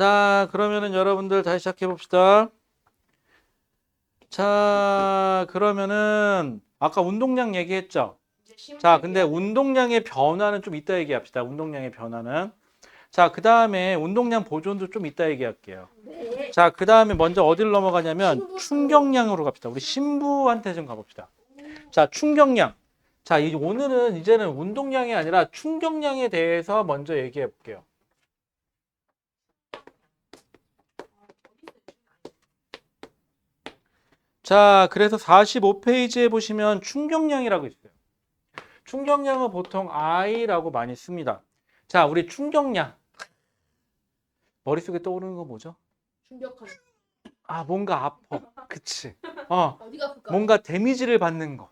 자, 그러면은 여러분들 다시 시작해 봅시다. 자, 그러면은 아까 운동량 얘기했죠? 자, 근데 운동량의 변화는 좀 이따 얘기합시다. 운동량의 변화는. 자, 그 다음에 운동량 보존도 좀 이따 얘기할게요. 네. 자, 그 다음에 먼저 어디를 넘어가냐면 충격량으로 갑시다. 우리 신부한테 좀 가봅시다. 자, 충격량. 자, 오늘은 이제는 운동량이 아니라 충격량에 대해서 먼저 얘기해 볼게요. 자, 그래서 45페이지에 보시면 충격량이라고 있어요. 충격량은 보통 I라고 많이 씁니다. 자, 우리 충격량. 머릿속에 떠오르는 거 뭐죠? 충격하는. 아, 뭔가 아파. 그치. 어디가 아플까요? 뭔가 데미지를 받는 거.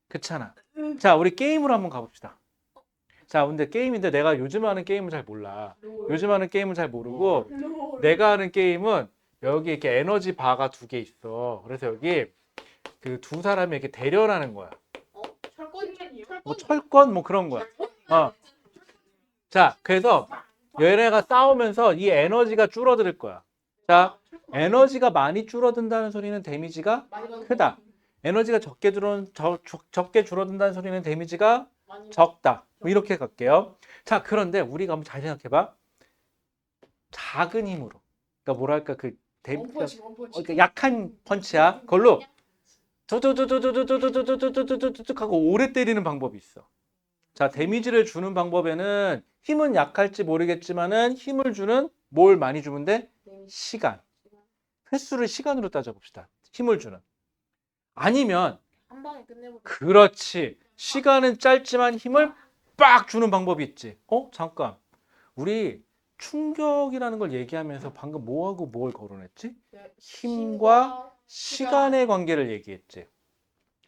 그렇잖아. 자, 우리 게임으로 한번 가봅시다. 자, 근데 게임인데 내가 요즘 하는 게임은 잘 몰라. 요즘 하는 게임은 잘 모르고 내가 하는 게임은 여기 이렇게 에너지 바가 두 개 있어. 그래서 여기 그 두 사람이 이렇게 대련하는 거야. 철권이요? 뭐 철권 뭐 그런 거야. 자, 그래서 얘네가 싸우면서 이 에너지가 줄어들 거야. 자, 에너지가 많이 줄어든다는 소리는 데미지가 크다. 에너지가 적게 줄어든다는 소리는 데미지가 적다. 뭐 이렇게 갈게요. 자, 그런데 우리가 한번 잘 생각해봐. 작은 힘으로. 그러니까 뭐랄까 원펀치. 그러니까 약한 펀치야. 그걸로 툭툭툭툭툭툭툭툭툭툭툭툭 하고 오래 때리는 방법이 있어. 자, 데미지를 주는 방법에는 힘은 약할지 모르겠지만은 힘을 주는 뭘 많이 주면 돼? 시간. 횟수를 시간으로 따져봅시다. 힘을 주는. 아니면 한 방에 끝내버려. 그렇지. 시간은 짧지만 힘을 빡 주는 방법이 있지. 잠깐. 우리 충격이라는 걸 얘기하면서 방금 뭐하고 뭘 거론했지? 힘과 시간의 관계를 얘기했지.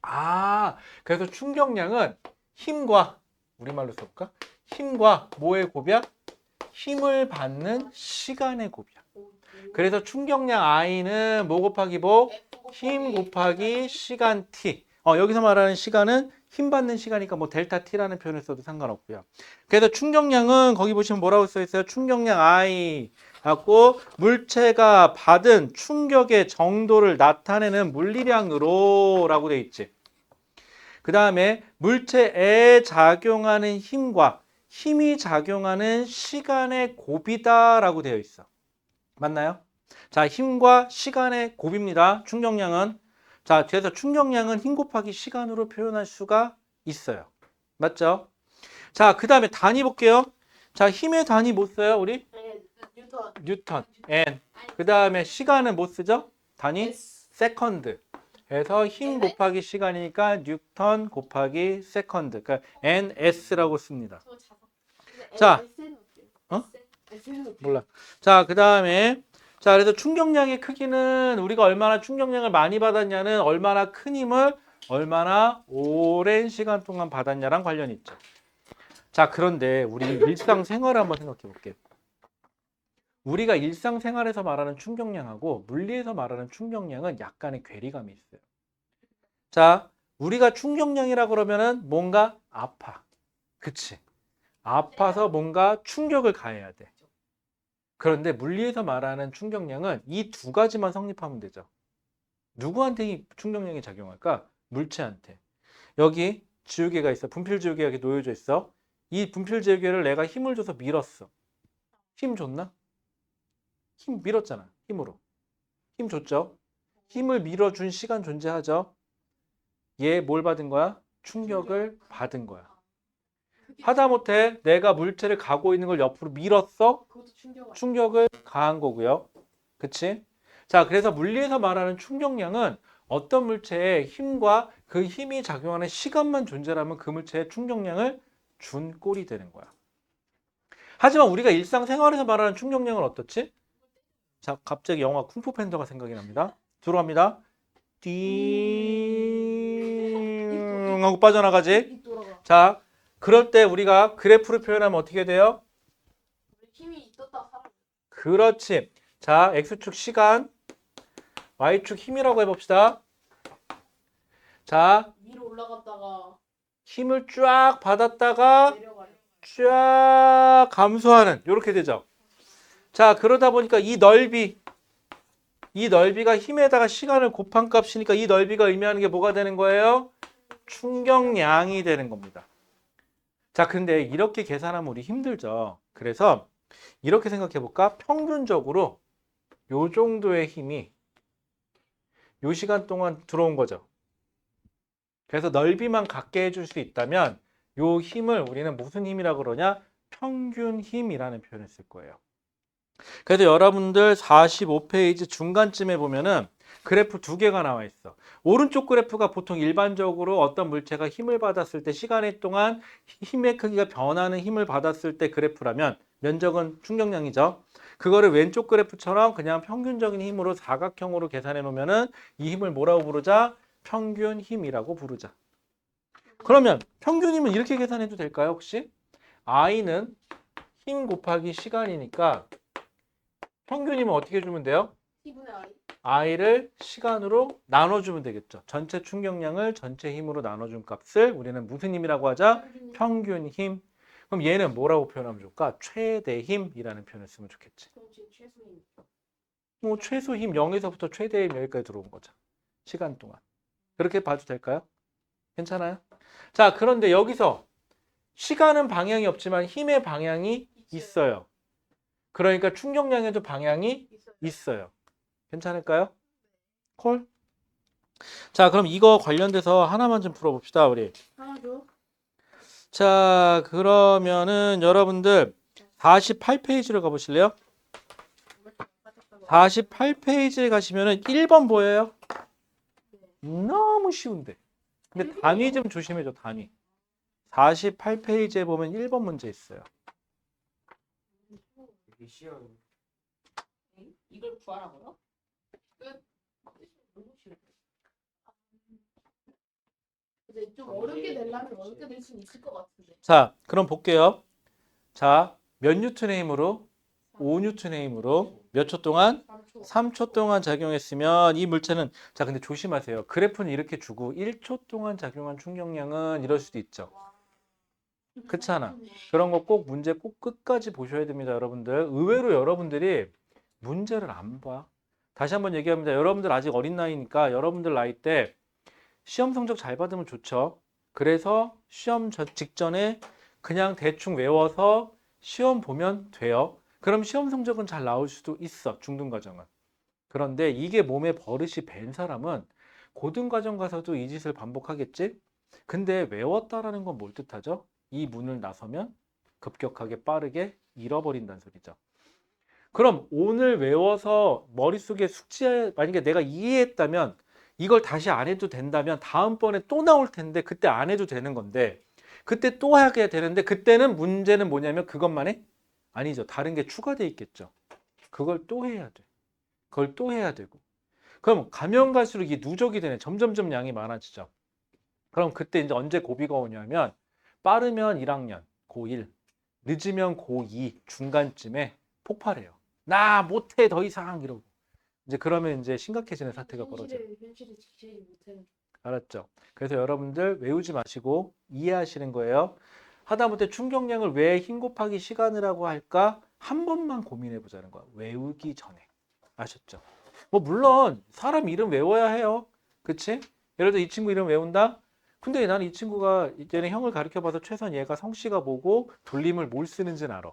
아, 그래서 충격량은 힘과, 우리말로 써볼까? 힘과 뭐의 곱이야? 힘을 받는 시간의 곱이야. 그래서 충격량 I는 뭐 곱하기 뭐? 힘 곱하기 시간 T. 여기서 말하는 시간은 힘 받는 시간이니까 뭐 델타 T라는 표현을 써도 상관없고요. 그래서 충격량은 거기 보시면 뭐라고 써 있어요? 충격량 I 갖고 물체가 받은 충격의 정도를 나타내는 물리량으로 라고 돼 있지. 그 다음에 물체에 작용하는 힘과 힘이 작용하는 시간의 곱이다 라고 되어 있어. 맞나요? 자, 힘과 시간의 곱입니다. 충격량은. 자, 그래서 충격량은 힘 곱하기 시간으로 표현할 수가 있어요. 맞죠? 자, 그 다음에 단위 볼게요. 자, 힘의 단위 못 써요, 우리? 뉴턴. 뉴턴, N. 그 다음에 시간은 못 쓰죠? 단위? 세컨드. 그래서 힘 곱하기 시간이니까 뉴턴 곱하기 세컨드. 그러니까 NS라고 씁니다. 자, 몰라. 자, 그 다음에 자, 그래서 충격량의 크기는 우리가 얼마나 충격량을 많이 받았냐는 얼마나 큰 힘을 얼마나 오랜 시간 동안 받았냐랑 관련이 있죠. 자, 그런데 우리 일상생활을 한번 생각해 볼게요. 우리가 일상생활에서 말하는 충격량하고 물리에서 말하는 충격량은 약간의 괴리감이 있어요. 자, 우리가 충격량이라 그러면은 뭔가 아파. 그치? 아파서 뭔가 충격을 가해야 돼. 그런데 물리에서 말하는 충격량은 이 두 가지만 성립하면 되죠. 누구한테 이 충격량이 작용할까? 물체한테. 여기 지우개가 있어. 분필 지우개가 이렇게 놓여져 있어. 이 분필 지우개를 내가 힘을 줘서 밀었어. 힘 줬나? 힘 밀었잖아. 힘으로. 힘 줬죠? 힘을 밀어준 시간 존재하죠? 얘 뭘 받은 거야? 충격을 받은 거야. 하다못해 내가 물체를 가고 있는 걸 옆으로 밀었어? 충격을 가한 거고요. 그치? 자, 그래서 물리에서 말하는 충격량은 어떤 물체의 힘과 그 힘이 작용하는 시간만 존재하면 그 물체의 충격량을 준 꼴이 되는 거야. 하지만 우리가 일상생활에서 말하는 충격량은 어떻지? 자, 갑자기 영화 쿵푸 팬더가 생각이 납니다. 들어갑니다. 띵 하고 빠져나가지. 자, 그럴 때 우리가 그래프를 표현하면 어떻게 돼요? 힘이 떴다 사람. 그렇지. 자, X축 시간, Y축 힘이라고 해봅시다. 자, 위로 올라갔다가 힘을 쫙 받았다가 내려가요. 쫙 감소하는 이렇게 되죠. 자, 그러다 보니까 이 넓이가 힘에다가 시간을 곱한 값이니까 이 넓이가 의미하는 게 뭐가 되는 거예요? 충격량이 되는 겁니다. 자, 근데 이렇게 계산하면 우리 힘들죠. 그래서 이렇게 생각해 볼까? 평균적으로 요 정도의 힘이 요 시간 동안 들어온 거죠. 그래서 넓이만 같게 해줄 수 있다면 요 힘을 우리는 무슨 힘이라고 그러냐? 평균 힘이라는 표현을 쓸 거예요. 그래서 여러분들 45페이지 중간쯤에 보면은 그래프 두 개가 나와 있어. 오른쪽 그래프가 보통 일반적으로 어떤 물체가 힘을 받았을 때 시간의 동안 힘의 크기가 변하는 힘을 받았을 때 그래프라면 면적은 충격량이죠. 그거를 왼쪽 그래프처럼 그냥 평균적인 힘으로 사각형으로 계산해 놓으면은 이 힘을 뭐라고 부르자? 평균 힘이라고 부르자. 그러면 평균 힘은 이렇게 계산해도 될까요, 혹시? I는 힘 곱하기 시간이니까 평균이면 어떻게 주면 돼요? T분의 I. I를 시간으로 나눠주면 되겠죠. 전체 충격량을 전체 힘으로 나눠준 값을 우리는 무슨 힘이라고 하자? 평균 힘. 그럼 얘는 뭐라고 표현하면 좋을까? 최대 힘이라는 표현을 쓰면 좋겠지. 그렇지, 최소인. 뭐 최소 힘 0에서부터 최대 힘 여기까지 들어온 거죠. 시간 동안. 그렇게 봐도 될까요? 괜찮아요? 자, 그런데 여기서 시간은 방향이 없지만 힘의 방향이 있어요. 그러니까 충격량에도 방향이 있어요. 있어요. 괜찮을까요? 콜? 자, 그럼 이거 관련돼서 하나만 좀 풀어봅시다, 우리. 하나 줘. 자, 그러면은 여러분들 48페이지로 가보실래요? 48페이지에 가시면은 1번 보여요? 너무 쉬운데. 근데 단위 좀 조심해줘, 단위. 48페이지에 보면 1번 문제 있어요. 이걸 구하라고요? 끝. 너무 싫어. 근데 좀 어렵게 내려면 어렵게 될 수 있을 것 같은데. 자, 그럼 볼게요. 자, 몇 뉴턴의 힘으로? 5뉴턴의 힘으로 몇 초 동안? 3초. 3초 동안 작용했으면 이 물체는, 자, 근데 조심하세요. 그래프는 이렇게 주고 1초 동안 작용한 충격량은 이럴 수도 있죠. 그렇잖아. 그런 거 꼭 문제 꼭 끝까지 보셔야 됩니다, 여러분들. 의외로 여러분들이 문제를 안 봐. 다시 한번 얘기합니다. 여러분들 아직 어린 나이니까 여러분들 나이 때 시험 성적 잘 받으면 좋죠. 그래서 시험 직전에 그냥 대충 외워서 시험 보면 돼요. 그럼 시험 성적은 잘 나올 수도 있어, 중등과정은. 그런데 이게 몸에 버릇이 밴 사람은 고등과정 가서도 이 짓을 반복하겠지? 근데 외웠다라는 건 뭘 뜻하죠? 이 문을 나서면 급격하게 빠르게 잃어버린다는 소리죠. 그럼 오늘 외워서 머릿속에 숙지해, 만약에 내가 이해했다면 이걸 다시 안 해도 된다면 다음번에 또 나올 텐데 그때 안 해도 되는 건데 그때 또 하게 되는데 그때는 문제는 뭐냐면 그것만 해? 아니죠. 다른 게 추가돼 있겠죠. 그걸 또 해야 돼. 그걸 또 해야 되고. 그럼 가면 갈수록 이게 누적이 되네. 점점점 양이 많아지죠. 그럼 그때 이제 언제 고비가 오냐면 빠르면 1학년, 고1, 늦으면 고2 중간쯤에 폭발해요. 나 못해 더 이상 이러고. 이제 그러면 이제 심각해지는 사태가 벌어져요. 현실에 지키지 못하는. 알았죠? 그래서 여러분들 외우지 마시고 이해하시는 거예요. 하다못해 충격량을 왜 힘 곱하기 시간이라고 할까? 한 번만 고민해 보자는 거야. 외우기 전에. 아셨죠? 뭐 물론 사람 이름 외워야 해요. 그치? 예를 들어 이 친구 이름 외운다? 근데 나는 이 친구가 이제는 형을 가르쳐 봐서 최소한 얘가 성씨가 뭐고 돌림을 뭘 쓰는지는 알아.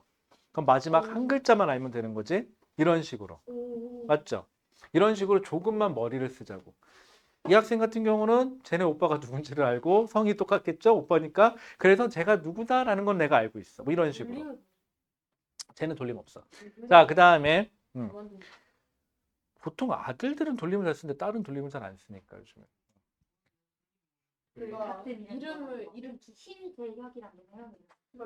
그럼 마지막 한 글자만 알면 되는 거지? 이런 식으로. 맞죠? 이런 식으로 조금만 머리를 쓰자고. 이 학생 같은 경우는 쟤네 오빠가 누군지를 알고 성이 똑같겠죠? 오빠니까. 그래서 제가 누구다라는 건 내가 알고 있어. 뭐 이런 식으로. 쟤는 돌림 없어. 자, 그 다음에 보통 아들들은 돌림을 잘 쓰는데 딸은 돌림을 잘 안 쓰니까 요즘에. 그러니까 이름 흰 대략이랑 해요.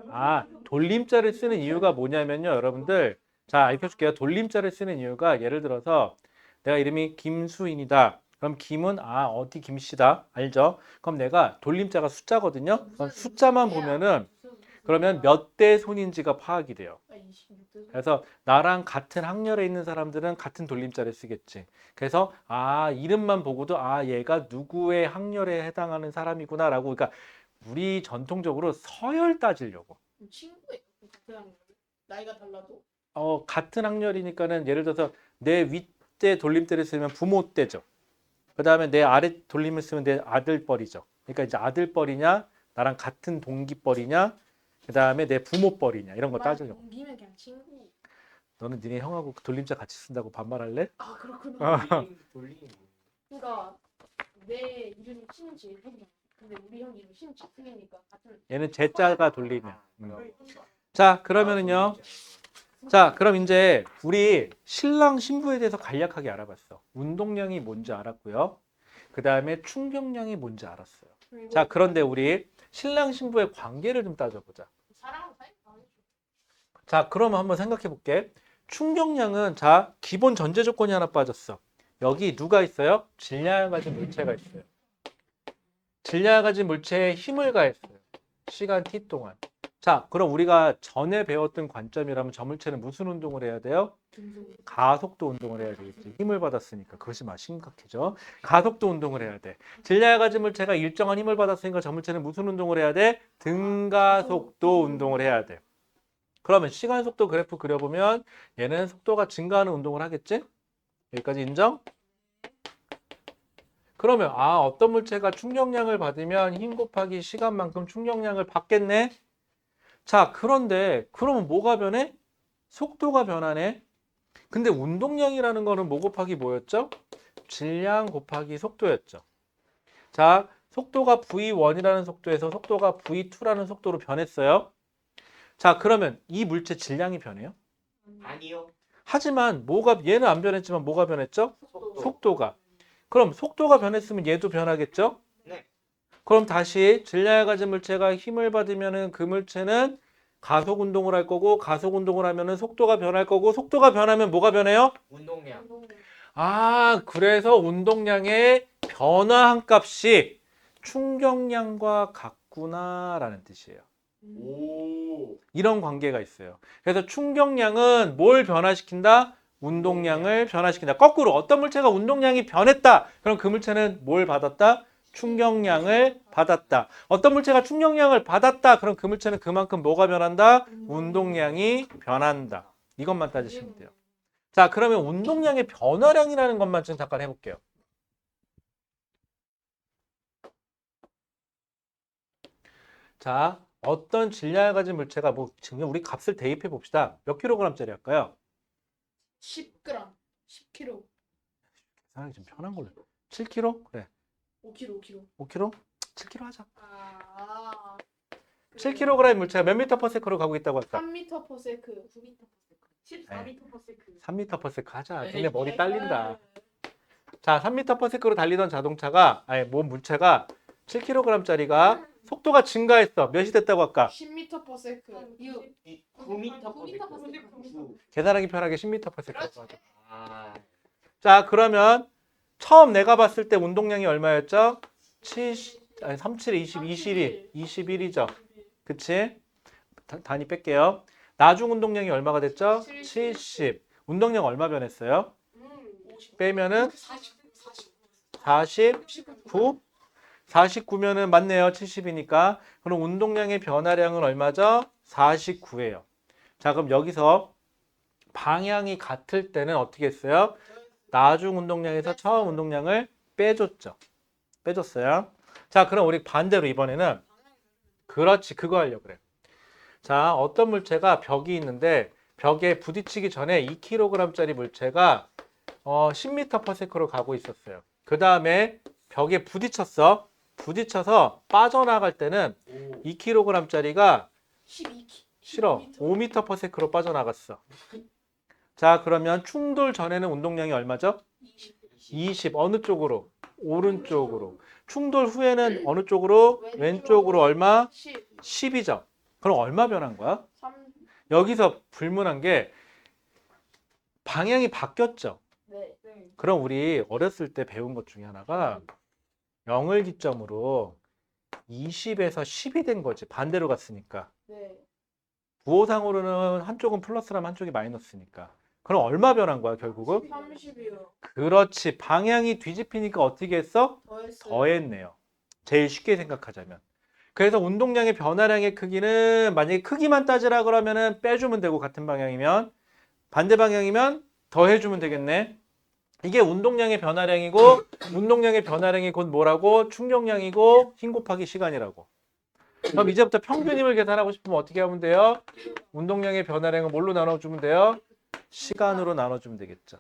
아, 돌림자를 쓰는 이유가 뭐냐면요, 여러분들. 자, 알려줄게요. 돌림자를 쓰는 이유가 예를 들어서 내가 이름이 김수인이다. 그럼 김은 어디 김씨다. 알죠? 그럼 내가 돌림자가 숫자거든요. 그럼 숫자만 보면은 그러면 몇 대 손인지가 파악이 돼요. 26대. 그래서 나랑 같은 학년에 있는 사람들은 같은 돌림자를 쓰겠지. 그래서 이름만 보고도 얘가 누구의 학년에 해당하는 사람이구나라고. 그러니까 우리 전통적으로 서열 따지려고. 친구예요. 같은 학년. 나이가 달라도. 같은 학렬이니까는 예를 들어서 내 윗대 돌림대를 쓰면 부모 때죠. 그 다음에 내 아래 돌림을 쓰면 내 아들뻘이죠. 그러니까 이제 아들뻘이냐, 나랑 같은 동기뻘이냐, 그 다음에 내 부모뻘이냐 이런 거 따지려고. 동기면 그냥 친구. 너는 니네 형하고 돌림자 같이 쓴다고 반말할래? 아 그렇구나. 돌림. 그러니까 내 이름이 신지혜이잖아. 근데 우리 형 이름 신지승이니까 같은. 얘는 제자가 돌리면. 자, 그러면은요. 자, 그럼 이제 우리 신랑 신부에 대해서 간략하게 알아봤어. 운동량이 뭔지 알았고요. 그 다음에 충격량이 뭔지 알았어요. 자, 그런데 우리 신랑 신부의 관계를 좀 따져보자. 사랑하는 사이 아니죠. 자, 그러면 한번 생각해 볼게. 충격량은 자, 기본 전제 조건이 하나 빠졌어. 여기 누가 있어요? 질량을 가진 물체가 있어요. 질량을 가진 물체에 힘을 가했어요. 시간 t 동안. 자, 그럼 우리가 전에 배웠던 관점이라면 저 물체는 무슨 운동을 해야 돼요? 가속도 운동을 해야 되겠지. 힘을 받았으니까. 그것이 막 심각해져. 가속도 운동을 해야 돼. 질량을 가진 물체가 일정한 힘을 받았으니까 저 물체는 무슨 운동을 해야 돼? 등가속도 운동을 해야 돼. 그러면 시간 속도 그래프 그려보면 얘는 속도가 증가하는 운동을 하겠지? 여기까지 인정? 그러면 어떤 물체가 충격량을 받으면 힘 곱하기 시간만큼 충격량을 받겠네? 자, 그런데 그러면 뭐가 변해? 속도가 변하네. 근데 운동량이라는 거는 뭐 곱하기 뭐였죠? 질량 곱하기 속도였죠. 자, 속도가 v1이라는 속도에서 속도가 v2라는 속도로 변했어요. 자, 그러면 이 물체 질량이 변해요? 아니요. 하지만 얘는 안 변했지만 뭐가 변했죠? 속도. 속도가. 그럼 속도가 변했으면 얘도 변하겠죠? 네. 그럼 다시 질량을 가진 물체가 힘을 받으면은 그 물체는 가속 운동을 할 거고, 가속 운동을 하면은 속도가 변할 거고, 속도가 변하면 뭐가 변해요? 운동량. 그래서 운동량의 변화한 값이 충격량과 같구나라는 뜻이에요. 오. 이런 관계가 있어요. 그래서 충격량은 뭘 변화시킨다? 운동량을 변화시킨다. 거꾸로 어떤 물체가 운동량이 변했다. 그럼 그 물체는 뭘 받았다? 충격량을 받았다. 어떤 물체가 충격량을 받았다. 그럼 그 물체는 그만큼 뭐가 변한다? 운동량이 변한다. 이것만 따지시면 돼요. 자, 그러면 운동량의 변화량이라는 것만 좀 잠깐 해볼게요. 자, 어떤 질량을 가진 물체가 지금 우리 값을 대입해 봅시다. 몇 킬로그램짜리 할까요? 10g, 10kg, 계산하기 좀 편한 걸로. 7kg? 그래. 5kg, 5kg. 5kg? 7kg 하자. 7kg. 7kg 물체가 몇 미터 퍼 세크로 가고 있다고 할까? 3m per sec, 9m per second. 14m per second. 3m 퍼 세크 하자. 근데 머리 딸린다. 자, 3m 퍼 세크로 달리던 자동차가, 물체가 7kg짜리가 속도가 증가했어. 몇이 됐다고 할까? 10m per sec. 6. 9m 9m per second. 계산하기 편하게 10m 퍼 세크라고 하자. 아. 자, 그러면 처음 내가 봤을 때 운동량이 얼마였죠? 37, 22, 21이죠. 그치? 단위 뺄게요. 나중 운동량이 얼마가 됐죠? 70. 운동량 얼마 변했어요? 빼면은 49. 49면은 맞네요. 70이니까. 그럼 운동량의 변화량은 얼마죠? 49예요. 자, 그럼 여기서 방향이 같을 때는 어떻게 했어요? 나중 운동량에서 처음 운동량을 빼줬죠. 빼줬어요. 자, 그럼 우리 반대로 이번에는 그렇지, 그거 하려고 그래. 자, 어떤 물체가 벽이 있는데 벽에 부딪히기 전에 2kg짜리 물체가 10m per sec로 가고 있었어요. 그 다음에 벽에 부딪혔어. 부딪혀서 빠져나갈 때는 2kg짜리가 12kg. 싫어. 5m per sec로 빠져나갔어. 자, 그러면 충돌 전에는 운동량이 얼마죠? 20. 어느 쪽으로? 오른쪽으로. 충돌 후에는 어느 쪽으로? 왼쪽으로 얼마? 10. 10이죠. 그럼 얼마 변한 거야? 3. 여기서 불문한 게 방향이 바뀌었죠. 네. 그럼 우리 어렸을 때 배운 것 중에 하나가 0을 기점으로 20에서 10이 된 거지. 반대로 갔으니까. 네. 부호상으로는 한쪽은 플러스라면 한쪽이 마이너스니까. 그럼 얼마 변한 거야, 결국은? 30이요. 그렇지. 방향이 뒤집히니까 어떻게 했어? 더했어요. 더했네요. 제일 쉽게 생각하자면. 그래서 운동량의 변화량의 크기는 만약에 크기만 따지라 그러면은 빼주면 되고 같은 방향이면 반대 방향이면 더해주면 되겠네. 이게 운동량의 변화량이고 운동량의 변화량이 곧 뭐라고? 충격량이고 힘 곱하기 시간이라고. 그럼 이제부터 평균임을 계산하고 싶으면 어떻게 하면 돼요? 운동량의 변화량을 뭘로 나눠주면 돼요? 시간으로 나눠주면 되겠죠.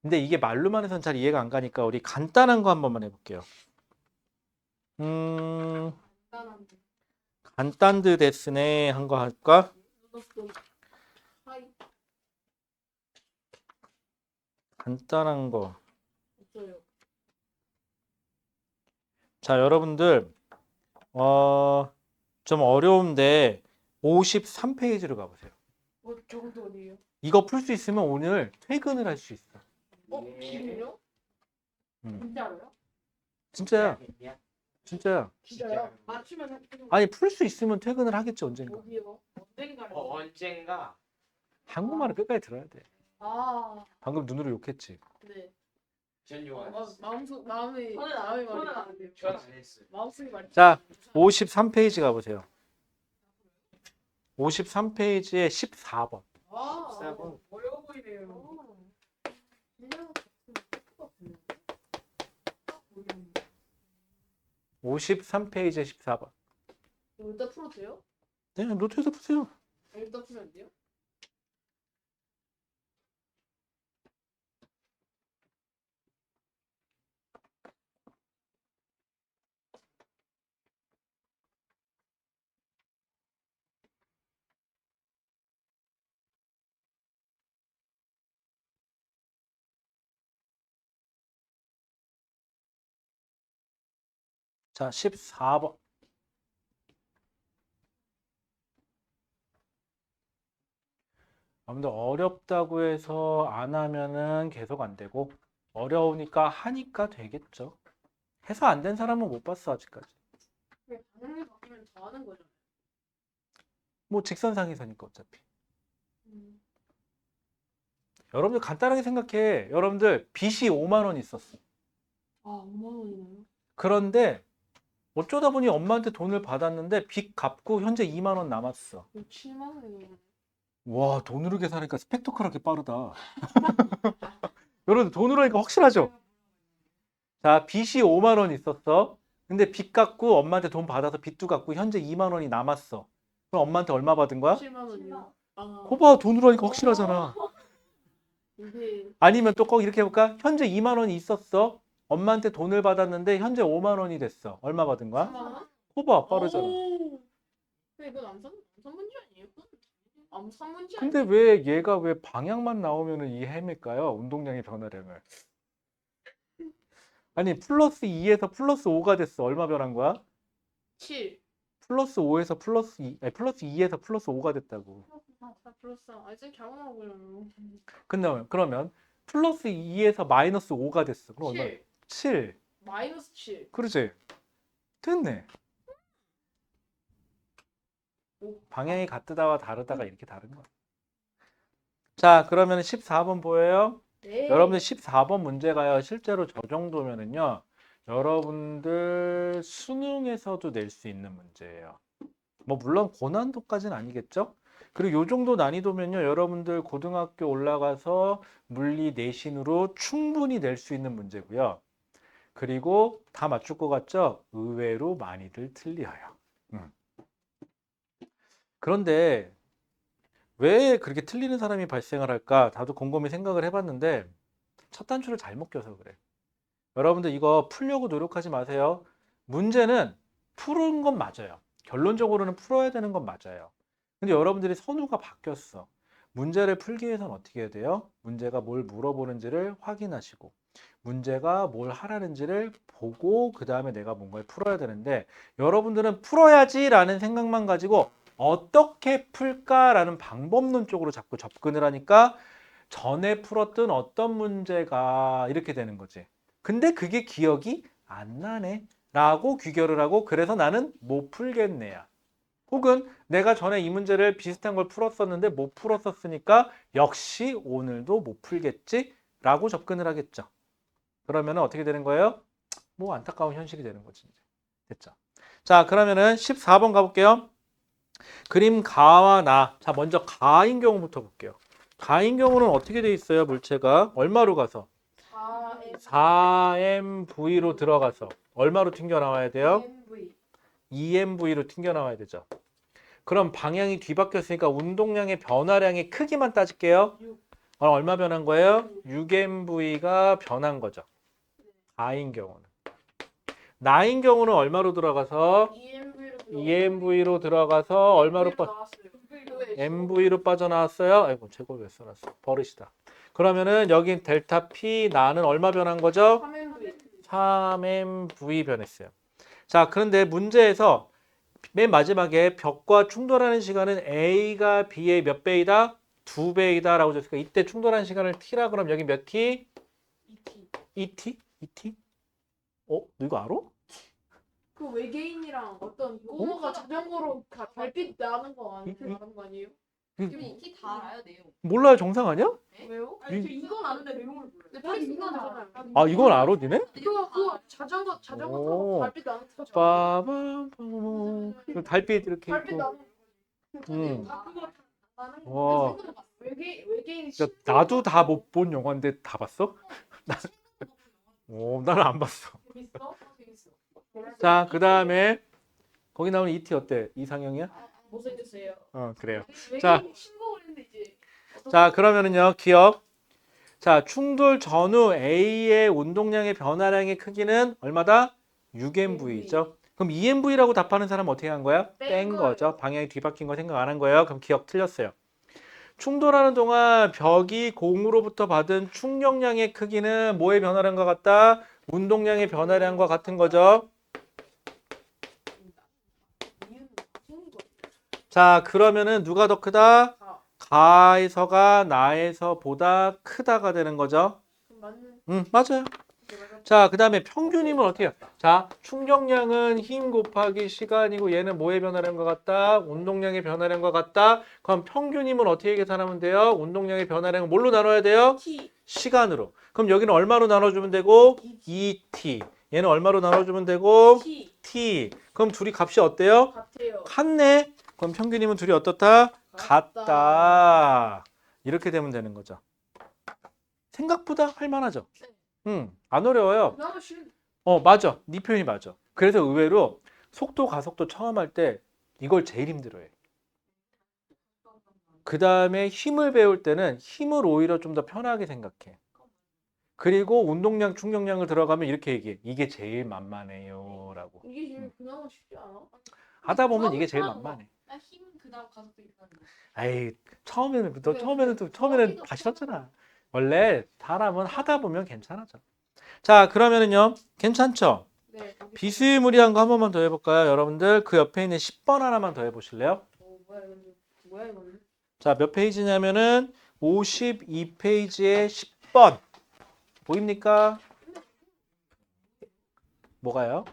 근데 이게 말로만 해서는 잘 이해가 안 가니까 우리 간단한 거 한 번만 해볼게요. 간단한데. 간단드 데스네 한 거 할까? 하이 간단한 거. 없어요. 자, 여러분들 좀 어려운데 53페이지로 가보세요. 저것도 어디예요? 이거 풀 수 있으면 오늘 퇴근을 할 수 있어. 지금요? 음. 진짜로요? 진짜야. 진짜야. 진짜요? 맞추면 아니 풀 수 있으면 퇴근을 하겠지 언젠가. 어디요? 언젠가요? 언젠가. 한국말을 끝까지 들어야 돼. 아, 방금 눈으로 욕했지. 네. 전 요한. 마음이 저는 안 돼요. 전안 했어요. 마음속이 말이. 자, 53페이지 가보세요. 53페이지에 14번. 아, 비싸고. 어려워 보이네요. 53페이지에 14번. 일단 풀어도 돼요? 네, 노트에서 푸세요. 일단 풀면 안 돼요? 자, 14번. 아무튼 어렵다고 해서 안 하면은 계속 안 되고 어려우니까 하니까 되겠죠. 해서 안 된 사람은 못 봤어 아직까지. 그냥 방향이 바뀌면 더 하는 거잖아요. 뭐 직선상에서니까 어차피. 여러분들 간단하게 생각해. 여러분들 빚이 5만 원 있었어. 아, 5만 원이나요? 그런데 어쩌다 보니 엄마한테 돈을 받았는데 빚 갚고 현재 2만 원 남았어. 7만 원이나요? 와, 돈으로 계산하니까 스펙터클하게 빠르다. 여러분 돈으로 하니까 확실하죠? 자, 빚이 5만 원 있었어. 근데 빚 갚고 엄마한테 돈 받아서 빚도 갚고 현재 2만 원이 남았어. 그럼 엄마한테 얼마 받은 거야? 7만 원이요. 아, 거봐, 돈으로 하니까 확실하잖아. 이게 아니면 또 꼭 이렇게 해볼까? 현재 2만 원이 있었어. 엄마한테 돈을 받았는데 현재 5만 원이 됐어. 얼마 받은 거야? 3만 원? 거봐, 빠르잖아. 오! 근데 이건 암산 문제 아니에요? 암산 문제 근데 아니에요? 왜 얘가 왜 방향만 나오면은 이 헤맬까요? 운동량의 변화량을. 아니, 플러스 2에서 플러스 5가 됐어. 얼마 변한 거야? 7. 플러스 5에서 플러스 2, 아니, 플러스 2에서 플러스 5가 됐다고. 아, 플러스. 아, 이제 경험하고요. 근데 그러면 플러스 2에서 마이너스 5가 됐어. 그럼 얼마? 7. 7. 마이너스 7. 그렇지? 됐네. 오. 방향이 같다와 다르다가 이렇게 다른 거야. 자, 그러면 14번 보여요? 네. 여러분들 14번 문제가요. 실제로 저 정도면은요. 여러분들 수능에서도 낼 수 있는 문제예요. 뭐 물론 고난도까지는 아니겠죠? 그리고 요 정도 난이도면요. 여러분들 고등학교 올라가서 물리 내신으로 충분히 낼 수 있는 문제고요. 그리고 다 맞출 것 같죠? 의외로 많이들 틀려요. 그런데 왜 그렇게 틀리는 사람이 발생을 할까? 나도 곰곰이 생각을 해봤는데 첫 단추를 잘못 껴서 그래. 여러분들 이거 풀려고 노력하지 마세요. 문제는 푸는 건 맞아요. 결론적으로는 풀어야 되는 건 맞아요. 근데 여러분들이 선호가 바뀌었어. 문제를 풀기 위해서는 어떻게 해야 돼요? 문제가 뭘 물어보는지를 확인하시고 문제가 뭘 하라는지를 보고 그 다음에 내가 뭔가를 풀어야 되는데 여러분들은 풀어야지라는 생각만 가지고 어떻게 풀까라는 방법론 쪽으로 자꾸 접근을 하니까 전에 풀었던 어떤 문제가 이렇게 되는 거지. 근데 그게 기억이 안 나네 라고 귀결을 하고 그래서 나는 못 풀겠네야. 혹은 내가 전에 이 문제를 비슷한 걸 풀었었는데 못 풀었었으니까 역시 오늘도 못 풀겠지 라고 접근을 하겠죠. 그러면 어떻게 되는 거예요? 뭐 안타까운 현실이 되는 거지. 됐죠. 자, 그러면은 14번 가볼게요. 그림 가와 나. 자, 먼저 가인 경우부터 볼게요. 가인 경우는 어떻게 돼 있어요? 물체가 얼마로 가서? 4mv로 들어가서 얼마로 튕겨 나와야 돼요? MV. 2mv로 튕겨 나와야 되죠. 그럼 방향이 뒤바뀌었으니까 운동량의 변화량의 크기만 따질게요. 얼마 변한 거예요? 6mv가 변한 거죠. 가인 경우는. 나인 경우는 얼마로 들어가서? EMV로 2mv로 들어가서 얼마로 나왔어요. mv로 빠져나왔어요? 아이고 제곱 왜 써놨어? 버릇이다. 그러면은 여기 델타 P 나는 얼마 변한 거죠? 3MV. 3mv 변했어요. 자, 그런데 문제에서 맨 마지막에 벽과 충돌하는 시간은 A가 B의 몇 배이다? 2배이다 라고 줬으니까 이때 충돌하는 시간을 T라 그럼 여기 몇 T? 2T? 2T? 너 이거 알아? 그 외계인이랑 어떤 꼬마가 자전거로 달빛 나는 거 아는 거 아니에요? 지금 이티 다 알아요 내용. 몰라요, 정상 아니야? 왜요? 아니 저 이건 아는데 내용을 몰라요. 근데 빨리 이건 알잖아요. 아, 이건 알아, 니네? 그거 자전거 오. 타고 달빛 나는 거. 빠밤 달빛 이렇게 달빛 있고. 나는 음. 그거 나는 와. 거. 외계인 야, 나도 다 못 본 영화인데 다 봤어? 나는 안 봤어. 재밌어. 자, 그 다음에 거기 나오는 E.T. 어때? 이상형이야? 못생겼어요. 그래요. 외계인 자. 신곡을 했는데 이제 자, 그러면은요, 기억. 자, 충돌 전후 A의 운동량의 변화량의 크기는 얼마다? 6mv죠. 그럼 2mv라고 답하는 사람은 어떻게 한 거야? 뺀 뺀 거예요. 거죠. 방향이 뒤바뀐 거 생각 안 한 거예요. 그럼 기억 틀렸어요. 충돌하는 동안 벽이 공으로부터 받은 충격량의 크기는 뭐의 변화량과 같다? 운동량의 변화량과 같은 거죠. 이유는 무슨 거예요? 자, 그러면은 누가 더 크다? 가. 가에서가 나에서보다 크다가 되는 거죠. 맞는 맞아요. 자, 그 다음에 평균임은 어떻게 해요? 자, 충격량은 힘 곱하기 시간이고 얘는 뭐의 변화량과 같다? 운동량의 변화량과 같다. 그럼 평균임은 어떻게 계산하면 돼요? 운동량의 변화량은 뭘로 나눠야 돼요? T 시간으로. 그럼 여기는 얼마로 나눠주면 되고? 2t. 얘는 얼마로 나눠주면 되고? T t. 그럼 둘이 값이 어때요? 같아요. 같네. 그럼 평균임은 둘이 어떻다? 같다. 같다. 이렇게 되면 되는 거죠. 생각보다 할만하죠? 안 어려워요. 나도 싫. 맞아. 네 표현이 맞아. 그래서 의외로 속도, 가속도 처음 할 때 이걸 제일 힘들어해. 그 다음에 힘을 배울 때는 힘을 오히려 좀 더 편하게 생각해. 그리고 운동량, 충격량을 들어가면 이렇게 얘기해. 이게 제일 만만해요. 라고. 이게 제일 그나마 쉽지 않아? 하다 보면 이게 제일 만만해. 나힘 그다음 가속도 있다는 거. 에이, 처음에는 다 싫었잖아. 원래 사람은 하다 보면 괜찮아져. 자, 그러면은요. 괜찮죠? 네. 비스무리한 거 한 번만 더 해볼까요? 여러분들 그 옆에 있는 10번 하나만 더 해보실래요? 뭐야 이거는? 자, 몇 페이지냐면은 52페이지에 10번. 보입니까? 뭐가요?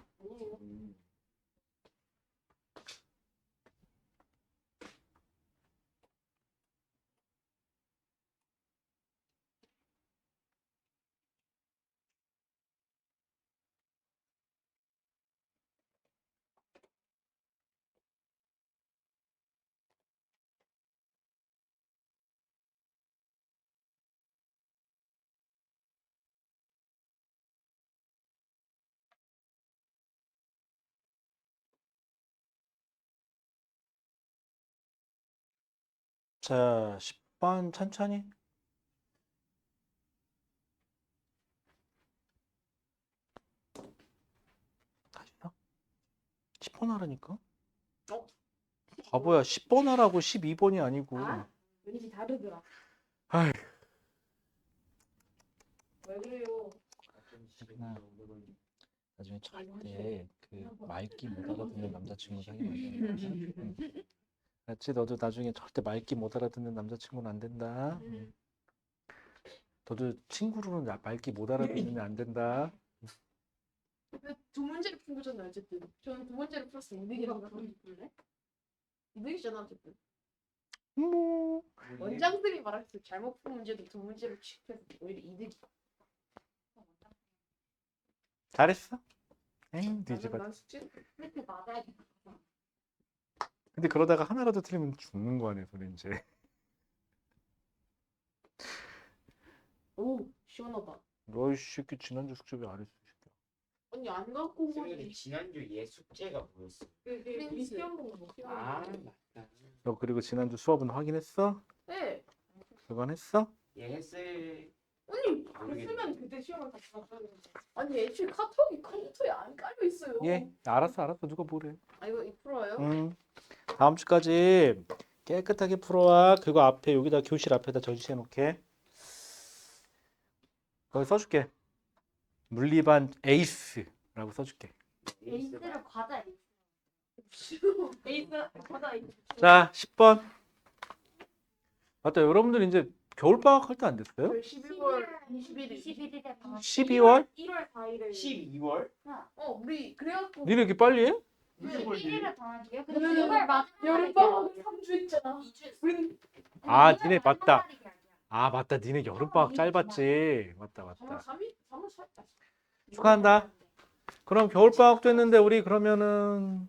자, 10번 천천히. 다시요? 10번 하라니까? 바보야, 10번 하라고 12번이 아니고. 아? 왠지 다르더라. 아이. 왜 그래요? 나중에 절대 그 말귀 못 알아듣는 남자친구 사귀면 안 된다. 알았지? 너도 나중에 절대 말귀 못 알아듣는 남자친구는 안 된다. 너도 친구로는 말귀 못 알아듣으면 안 된다. 근데 두 문제를 푼 거잖아요 어쨌든. 저는 두 번째를 풀었어. 이득이라고 풀래? 이득이잖아 어쨌든. 뭐 원장들이 말할 때 잘못 푼 문제도 두 문제를 취급해서 오히려 이득이. 잘했어. 에이, 뒤집어. 난 숙제 그렇게 맞아야 돼. 근데 그러다가 하나라도 틀리면 죽는 거 아니야, 소리 이제. 오 시원하다. 너이 새끼 지난주 숙제 왜 안 했어? 이 새끼야. 언니 안 갖고 온 선생님 거지. 지난주 얘 숙제가 뭐였어? 프린스. 시험 공부. 아 맞다. 너 그리고 지난주 수업은 확인했어? 네. 그건 했어? 얘 했을 언니 했으면 그때 시험을 같이 봤어야 되는데. 아니 애초에 카톡이 컴퓨터에 안 깔려 있어요. 예, 알았어. 누가 뭐래? 아 이거 이 프로예요? 다음 주까지 깨끗하게 풀어와. 그리고 앞에 여기다 교실 앞에다 전시해 놓게. 거기 써줄게. 물리반 에이스라고 써줄게. 에이스를 과자 에이스. 에이스 과자 에이스. 자, 10번. 맞다. 여러분들 이제 겨울방학 할 때 안 됐어요? 저희 12월 21일. 21일에 방학. 12월? 1월 4일에 12월? 우리 그래갖고 니네 이렇게 빨리 해? 21일에 방학이에요? 근데 그러면은 정말 마지막 여름방학 3주 했잖아. 2주. 우리는 아, 니네 맞다. 아, 맞다. 니네 여름방학 짧았지. 맞다. 3월 3일? 3월 4일? 축하한다. 그럼 겨울방학도 했는데 우리 그러면은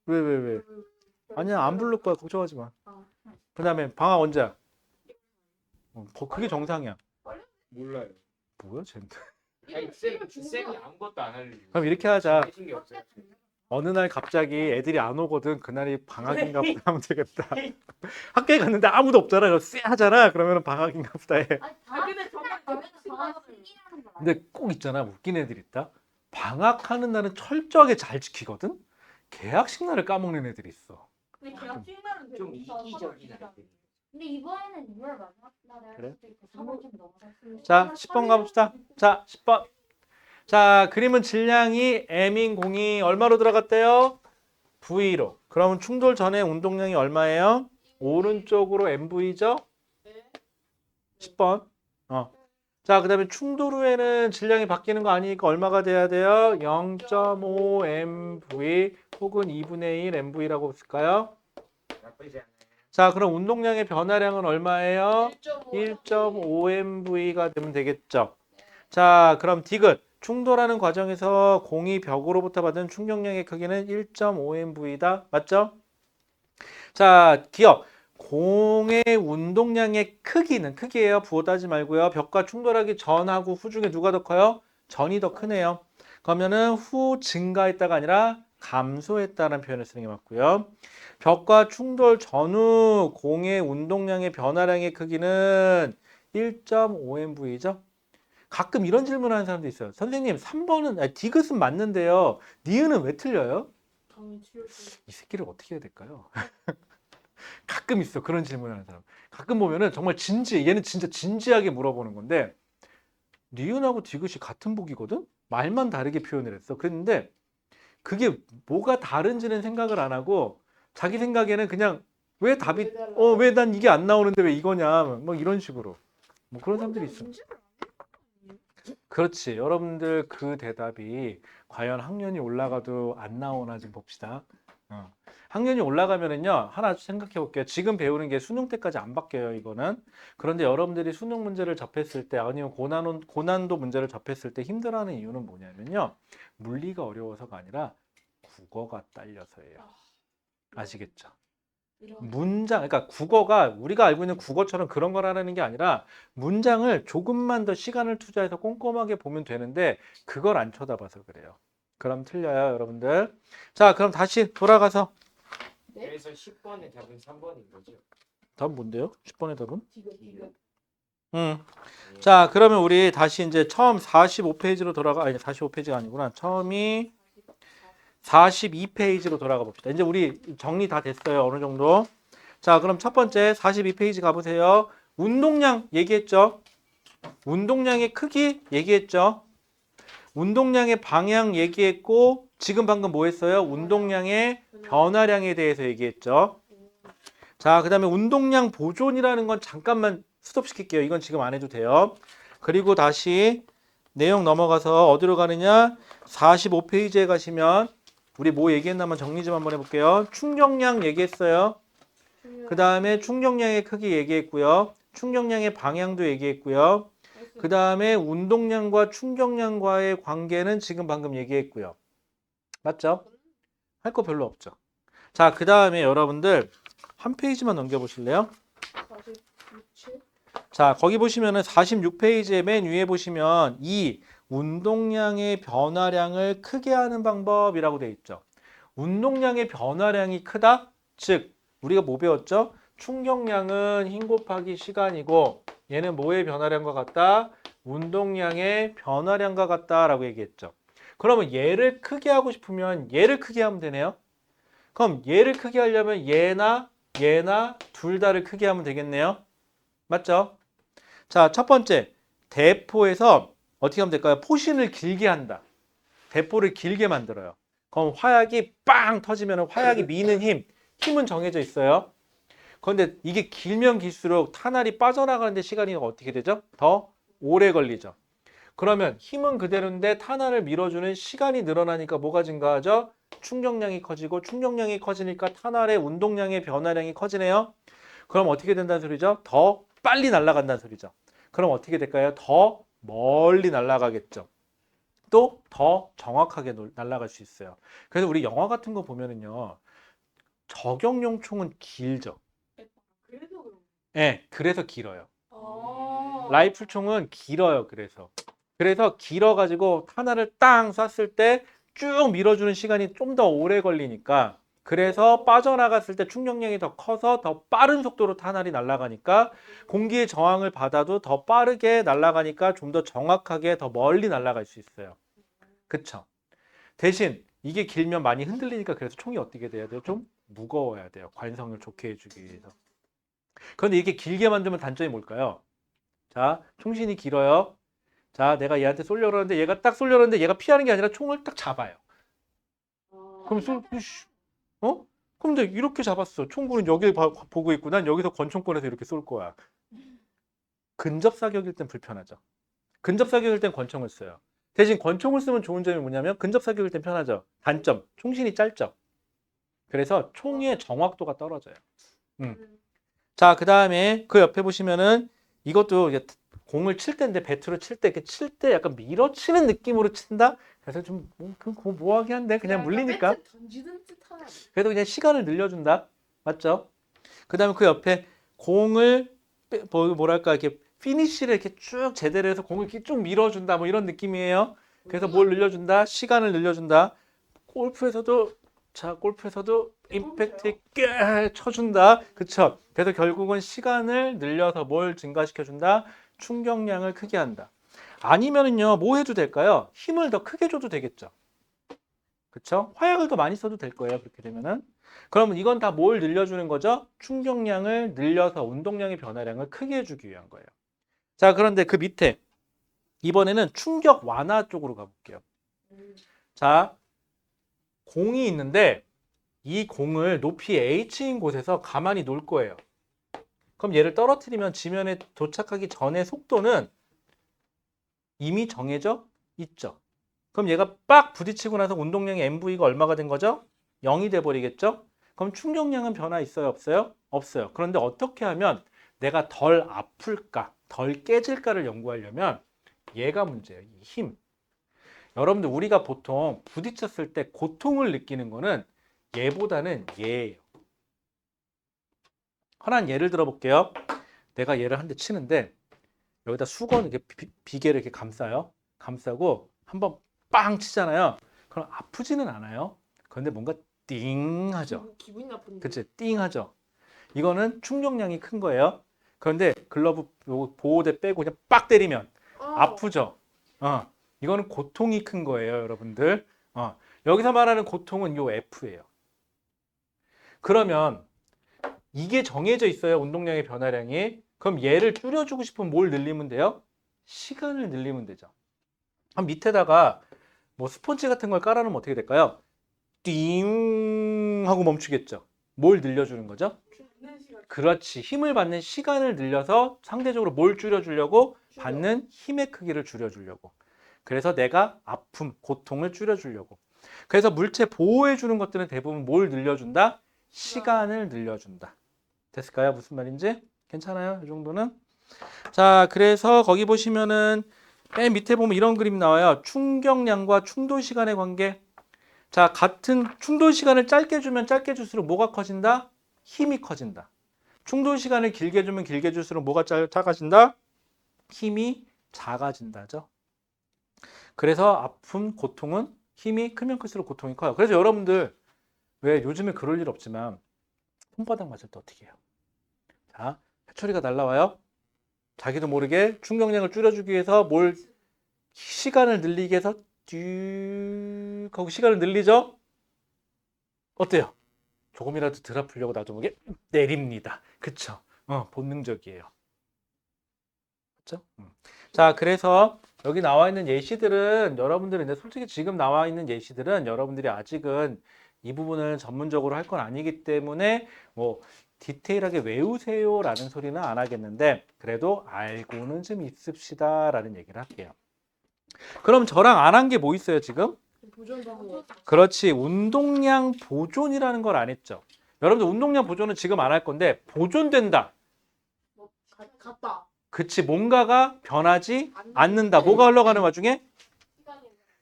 왜? 아니야, 안 부를 거야. 걱정하지 마. 아. 그다음에 방학 언제야? 그게 정상이야. 몰라요. 뭐야, 쟤. 아니 쌤이 아무것도 안 알려주고. 그럼 이렇게 하자. 해준 게 없어요. 어느 날 갑자기 애들이 안 오거든. 그날이 방학인가 보다 하면 되겠다. 학교에 갔는데 아무도 없잖아. 그럼 쎄 하잖아. 그러면 방학인가 보다 해. 아니 아 근데 저번 방학 생일하는 거 근데 꼭 있잖아. 웃긴 애들 있다. 방학하는 날은 철저하게 잘 지키거든. 개학식 날을 까먹는 애들이 있어. 근데 계약식 날은 좀 되게 이기적인 아이들. 근데 이번에는 6월 마지막 날에 할 그래? 수도 있고 3월 좀 넘어갔어요. 자, 10번 가봅시다. 자, 10번. 자, 그림은 질량이 M인 공이 얼마로 들어갔대요? V로. 그러면 충돌 전에 운동량이 얼마예요? 오른쪽으로 MV죠? 10번. 자, 그 다음에 충돌 후에는 질량이 바뀌는 거 아니니까 얼마가 돼야 돼요? 0.5 MV 혹은 2분의 1 MV라고 쓸까요? 나쁘지 않아요. 자, 그럼 운동량의 변화량은 얼마예요? 1.5 MV가 되면 되겠죠. 자, 그럼 디귿. 충돌하는 과정에서 공이 벽으로부터 받은 충격량의 크기는 1.5 MV다. 맞죠? 자, 기억. 공의 운동량의 크기예요. 부호 따지 말고요. 벽과 충돌하기 전하고 후 중에 누가 더 커요? 전이 더 크네요. 그러면은 후 증가했다가 아니라 감소했다는 표현을 쓰는 게 맞고요. 벽과 충돌 전후 공의 운동량의 변화량의 크기는 1.5MV죠. 가끔 이런 질문을 하는 사람도 있어요. 선생님, 3번은 디귿은 맞는데요. 니은은 왜 틀려요? 이 새끼를 어떻게 해야 될까요? 가끔 있어. 그런 질문을 하는 사람. 가끔 보면은 정말 얘는 진짜 진지하게 물어보는 건데 니은하고 디귿이 같은 복이거든? 말만 다르게 표현을 했어. 그랬는데 그게 뭐가 다른지는 생각을 안 하고 자기 생각에는 그냥 왜 답이 왜 난 이게 안 나오는데 왜 이거냐 뭐 이런 식으로 뭐 그런 사람들이 있어. 그렇지. 여러분들 그 대답이 과연 학년이 올라가도 안 나오나 좀 봅시다. 학년이 올라가면은요 하나 생각해 볼게요. 지금 배우는 게 수능 때까지 안 바뀌어요. 이거는. 그런데 여러분들이 수능 문제를 접했을 때 아니면 고난도 문제를 접했을 때 힘들어하는 이유는 뭐냐면요. 물리가 어려워서가 아니라 국어가 딸려서예요. 아시겠죠? 문장, 그러니까 국어가 우리가 알고 있는 국어처럼 그런 거라는 게 아니라 문장을 조금만 더 시간을 투자해서 꼼꼼하게 보면 되는데 그걸 안 쳐다봐서 그래요. 그럼 틀려요, 여러분들. 자, 그럼 다시 돌아가서 그래서 10번의 답은 3번인 거죠. 답은 뭔데요? 10번의 답은? 디귿. 자, 그러면 우리 다시 이제 처음 45페이지로 아니 45페이지가 아니구나. 처음이 42페이지로 돌아가 봅시다. 이제 우리 정리 다 됐어요. 어느 정도. 자, 그럼 첫 번째 42페이지 가보세요. 운동량 얘기했죠? 운동량의 크기 얘기했죠? 운동량의 방향 얘기했고 지금 방금 뭐 했어요? 운동량의 변화량에 대해서 얘기했죠. 자, 그 다음에 운동량 보존이라는 건 잠깐만 스톱시킬게요. 이건 지금 안 해도 돼요. 그리고 다시 내용 넘어가서 어디로 가느냐? 45페이지에 가시면 우리 뭐 얘기했나만 정리 좀 한번 해볼게요. 충격량 얘기했어요. 그 다음에 충격량의 크기 얘기했고요. 충격량의 방향도 얘기했고요. 그 다음에 운동량과 충격량과의 관계는 지금 방금 얘기했고요. 맞죠? 할 거 별로 없죠. 자, 그 다음에 여러분들 한 페이지만 넘겨보실래요? 46체. 자, 거기 보시면은 46페이지에 맨 위에 보시면 이 운동량의 변화량을 크게 하는 방법이라고 되어 있죠. 운동량의 변화량이 크다? 즉, 우리가 뭐 배웠죠? 충격량은 힘 곱하기 시간이고 얘는 뭐의 변화량과 같다? 운동량의 변화량과 같다라고 얘기했죠. 그러면 얘를 크게 하고 싶으면 얘를 크게 하면 되네요. 그럼 얘를 크게 하려면 얘나 둘 다를 크게 하면 되겠네요. 맞죠? 자, 첫 번째, 대포에서 어떻게 하면 될까요? 포신을 길게 한다. 대포를 길게 만들어요. 그럼 화약이 빵 터지면 화약이 미는 힘은 정해져 있어요. 그런데 이게 길면 길수록 탄알이 빠져나가는데 시간이 어떻게 되죠? 더 오래 걸리죠. 그러면 힘은 그대로인데 탄알을 밀어주는 시간이 늘어나니까 뭐가 증가하죠? 충격량이 커지고 충격량이 커지니까 탄알의 운동량의 변화량이 커지네요. 그럼 어떻게 된다는 소리죠? 더 빨리 날아간다는 소리죠. 그럼 어떻게 될까요? 더 멀리 날아가겠죠. 또 더 정확하게 날아갈 수 있어요. 그래서 우리 영화 같은 거 보면은요. 저격용 총은 길죠. 그래서 그런 네, 그래서 길어요. 거. 라이플 총은 길어요. 그래서 길어가지고 하나를 땅 쐈을 때 쭉 밀어주는 시간이 좀 더 오래 걸리니까 그래서 빠져나갔을 때 충격량이 더 커서 더 빠른 속도로 탄알이 날아가니까 공기의 저항을 받아도 더 빠르게 날아가니까 좀 더 정확하게 더 멀리 날아갈 수 있어요. 그쵸? 대신 이게 길면 많이 흔들리니까 그래서 총이 어떻게 돼야 돼요? 좀 무거워야 돼요. 관성을 좋게 해주기 위해서. 그런데 이렇게 길게 만들면 단점이 뭘까요? 자, 총신이 길어요. 자, 내가 얘한테 쏠려고 하는데 얘가 딱 쏠려고 하는데 얘가 피하는 게 아니라 총을 딱 잡아요. 그럼 어? 그럼 이제 이렇게 잡았어. 총구는 여길 보고 있고 난 여기서 권총권에서 이렇게 쏠 거야. 근접 사격일 땐 불편하죠. 근접 사격일 땐 권총을 써요. 대신 권총을 쓰면 좋은 점이 뭐냐면 근접 사격일 땐 편하죠. 단점, 총신이 짧죠. 그래서 총의 정확도가 떨어져요. 자, 그 다음에 그 옆에 보시면은 이것도 이제 공을 칠 때인데 배트로 칠 때 이렇게 칠 때 약간 밀어치는 느낌으로 친다. 그래서 좀 뭐하긴 한데 그냥 물리니까. 던지는 듯한. 그래도 그냥 시간을 늘려준다. 맞죠? 그 다음에 그 옆에 공을 뭐랄까 이렇게 피니쉬를 이렇게 쭉 제대로 해서 공을 이렇게 쭉 밀어준다. 뭐 이런 느낌이에요. 그래서 뭘 늘려준다? 시간을 늘려준다. 골프에서도 임팩트 있게 쳐준다. 그쵸? 그래서 결국은 시간을 늘려서 뭘 증가시켜준다? 충격량을 크게 한다. 아니면은요, 뭐 해도 될까요? 힘을 더 크게 줘도 되겠죠. 그쵸? 화약을 더 많이 써도 될 거예요. 그렇게 되면은. 그러면 이건 다 뭘 늘려주는 거죠? 충격량을 늘려서 운동량의 변화량을 크게 해주기 위한 거예요. 자, 그런데 그 밑에 이번에는 충격 완화 쪽으로 가볼게요. 자, 공이 있는데 이 공을 높이 H인 곳에서 가만히 놓을 거예요. 그럼 얘를 떨어뜨리면 지면에 도착하기 전의 속도는 이미 정해져 있죠. 그럼 얘가 빡 부딪히고 나서 운동량의 MV가 얼마가 된 거죠? 0이 돼버리겠죠? 그럼 충격량은 변화 있어요? 없어요? 없어요. 그런데 어떻게 하면 내가 덜 아플까, 덜 깨질까를 연구하려면 얘가 문제예요. 이 힘. 여러분들 우리가 보통 부딪혔을 때 고통을 느끼는 거는 얘보다는 얘예요. 하나 예를 들어 볼게요. 내가 얘를 한 대 치는데 여기다 수건 이렇게 비계를 이렇게 감싸요. 감싸고 한번 빵 치잖아요. 그럼 아프지는 않아요. 그런데 뭔가 띵 하죠. 기분이 나쁜데. 그치? 띵 하죠. 이거는 충격량이 큰 거예요. 그런데 글러브 보호대 빼고 그냥 빡 때리면 아프죠. 이거는 고통이 큰 거예요, 여러분들. 여기서 말하는 고통은 요 F예요. 그러면 이게 정해져 있어요, 운동량의 변화량이. 그럼 얘를 줄여주고 싶으면 뭘 늘리면 돼요? 시간을 늘리면 되죠. 그럼 밑에다가 뭐 스펀지 같은 걸 깔아놓으면 어떻게 될까요? 띵 하고 멈추겠죠. 뭘 늘려주는 거죠? 죽는 시간. 그렇지. 힘을 받는 시간을 늘려서 상대적으로 뭘 줄여주려고? 받는 힘의 크기를 줄여주려고. 그래서 내가 아픔, 고통을 줄여주려고. 그래서 물체 보호해주는 것들은 대부분 뭘 늘려준다? 시간을 늘려준다. 됐을까요? 무슨 말인지? 괜찮아요? 이 정도는? 자, 그래서 거기 보시면은 맨 밑에 보면 이런 그림 나와요. 충격량과 충돌 시간의 관계. 자, 같은 충돌 시간을 짧게 주면 짧게 줄수록 뭐가 커진다? 힘이 커진다. 충돌 시간을 길게 주면 길게 줄수록 뭐가 작아진다? 힘이 작아진다죠. 그래서 아픔, 고통은 힘이 크면 클수록 고통이 커요. 그래서 여러분들 왜 요즘에 그럴 일 없지만 손바닥 맞을 때 어떻게 해요? 자, 해초리가 날라와요. 자기도 모르게 충격량을 줄여주기 위해서 뭘 시간을 늘리기 위해서 쭉 하고 시간을 늘리죠? 어때요? 조금이라도 덜 아프려고 나도 모르게 내립니다. 그쵸? 본능적이에요. 그쵸? 자, 그래서 여기 나와 있는 예시들은 여러분들은 근데 솔직히 지금 나와 있는 예시들은 여러분들이 아직은 이 부분을 전문적으로 할 건 아니기 때문에 뭐 디테일하게 외우세요라는 소리는 안 하겠는데 그래도 알고는 좀 있읍시다 라는 얘기를 할게요. 그럼 저랑 안 한 게 뭐 있어요 지금? 보존도 하고. 그렇지, 운동량 보존이라는 걸 안 했죠. 여러분들 운동량 보존은 지금 안 할 건데 보존된다. 갔다. 그치, 뭔가가 변하지 않는다. 뭐가 흘러가는 와중에? 시간이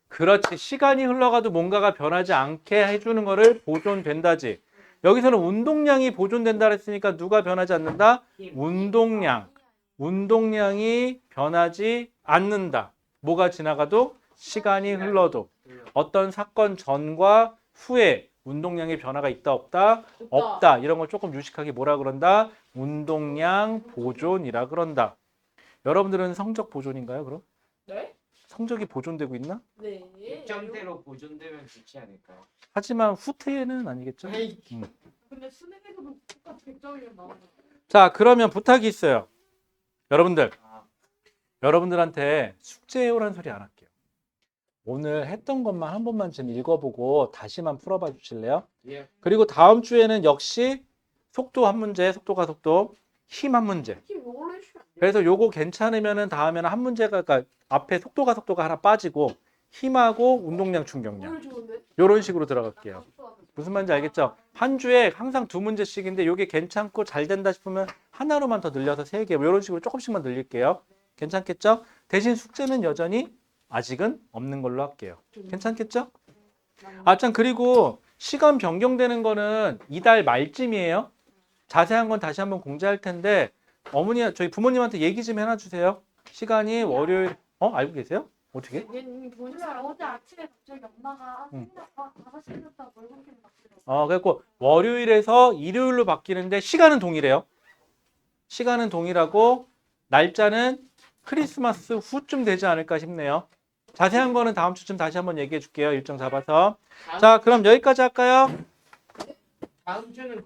그렇지, 시간이 흘러가도 뭔가가 변하지 않게 해주는 거를 보존된다지. 여기서는 운동량이 보존된다 했으니까 누가 변하지 않는다? 운동량. 운동량이 변하지 않는다. 뭐가 지나가도? 시간이 흘러도. 어떤 사건 전과 후에 운동량의 변화가 있다 없다? 없다. 이런 걸 조금 유식하게 뭐라 그런다? 운동량 보존이라 그런다. 여러분들은 성적 보존인가요, 그럼? 네? 성적이 보존되고 있나? 네. 1점대로 보존되면 좋지 않을까요? 하지만 후퇴는 아니겠죠? 근데 수능에서도 똑같이 100점이면 나오는 거. 자, 그러면 부탁이 있어요. 여러분들, 아, 여러분들한테 숙제해오라는 소리 안 할게요. 오늘 했던 것만 한 번만 좀 읽어보고 다시만 풀어봐 주실래요? 예. 그리고 다음 주에는 역시 속도 한 문제, 속도가 속도, 힘 한 문제. 팀 이걸로 해주시면 안 돼요? 그래서 요거 괜찮으면은 다음에는 한 문제가 그러니까 앞에 속도가 하나 빠지고 힘하고 운동량 충격량 오늘 좋은데? 요런 식으로 들어갈게요. 무슨 말인지 알겠죠? 한 주에 항상 2문제씩인데 요게 괜찮고 잘 된다 싶으면 하나로만 더 늘려서 3개 뭐 이런 식으로 조금씩만 늘릴게요. 괜찮겠죠? 대신 숙제는 여전히 아직은 없는 걸로 할게요. 괜찮겠죠? 아, 참, 그리고 시간 변경되는 거는 이달 말쯤이에요. 자세한 건 다시 한번 공지할 텐데 어머니, 저희 부모님한테 얘기 좀 해놔주세요. 시간이 월요일, 알고 계세요? 어떻게? 얘는 본인 근데 어제 아침에 갑자기 엄마가 응. 5시 됐다고 월급이 바뀌더라고. 그래갖고 월요일에서 일요일로 바뀌는데 시간은 동일해요. 시간은 동일하고 날짜는 크리스마스 후쯤 되지 않을까 싶네요. 자세한 거는 다음 주쯤 다시 한번 얘기해 줄게요. 일정 잡아서. 자, 그럼 여기까지 할까요? 다음 주는